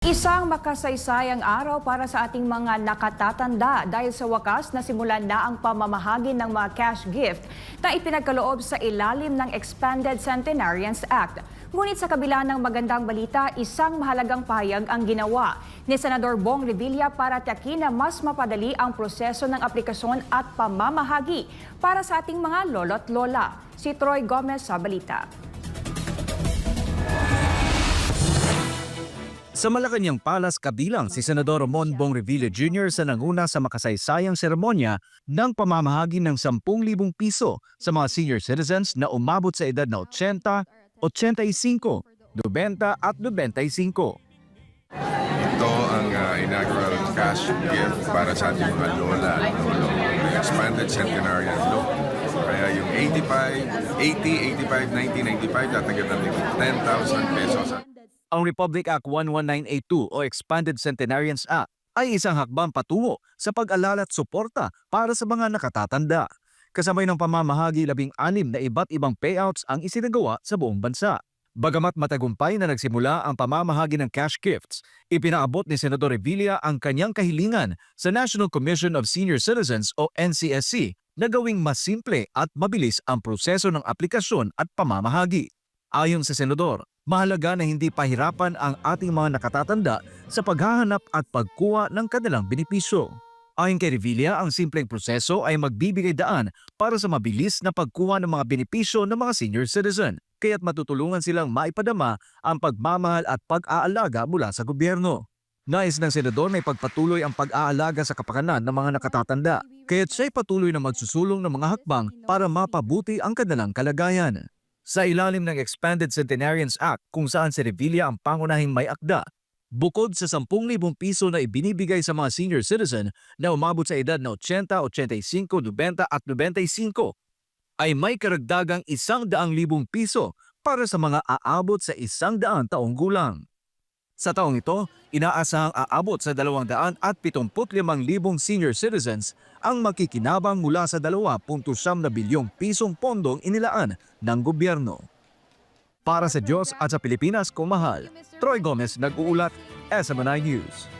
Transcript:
Isang makasaysayang araw para sa ating mga nakatatanda dahil sa wakas na simulan na ang pamamahagi ng mga cash gift na ipinagkaloob sa ilalim ng Expanded Centenarians Act. Ngunit sa kabila ng magandang balita, isang mahalagang pahayag ang ginawa ni Senador Bong Revilla para tiyakin na mas mapadali ang proseso ng aplikasyon at pamamahagi para sa ating mga lolo't lola. Si Troy Gomez sa balita. Sa Malacanang Palace kabilang si Senador Ramon Bong Revilla Jr. sa nanguna sa makasaysayang seremonya ng pamamahagi ng 10,000 piso sa mga senior citizens na umabot sa edad na 80, 85, 90 at 95. Ito ang inaugural cash gift para sa ating mga lola at lolo. May expanded centenarian look. Kaya yung 85, 80, 85, 90, 95, tatagal natin 10,000 pesos. Ang Republic Act 11982 o Expanded Centenarians Act ay isang hakbang patungo sa pag-alala at suporta para sa mga nakatatanda. Kasabay ng pamamahagi 16 na iba't ibang payouts ang isinagawa sa buong bansa. Bagamat matagumpay na nagsimula ang pamamahagi ng cash gifts, ipinaabot ni Senador Revilla ang kanyang kahilingan sa National Commission of Senior Citizens o NCSC na gawing mas simple at mabilis ang proseso ng aplikasyon at pamamahagi. Ayon sa Senador, mahalaga na hindi pahirapan ang ating mga nakatatanda sa paghahanap at pagkuha ng kanilang benepisyo. Ayon kay Revilla, ang simpleng proseso ay magbibigay daan para sa mabilis na pagkuha ng mga benepisyo ng mga senior citizen, kaya't matutulungan silang maipadama ang pagmamahal at pag-aalaga mula sa gobyerno. Nais ng Senador na ipagpatuloy ang pag-aalaga sa kapakanan ng mga nakatatanda, kaya't siya'y patuloy na magsusulong ng mga hakbang para mapabuti ang kanilang kalagayan. Sa ilalim ng Expanded Centenarians Act kung saan si Revilla ang pangunahing may akda, bukod sa 10,000 piso na ibinibigay sa mga senior citizen na umabot sa edad na 80, 85, 90 at 95, ay may karagdagang 100,000 piso para sa mga aabot sa 100 taong gulang. Sa taong ito, inaasahang aabot sa 275,000 senior citizens ang makikinabang mula sa 2.9 bilyong pisong pondong inilaan ng gobyerno. Para sa Diyos at sa Pilipinas kung mahal, Troy Gomez nag-uulat, SMNI News.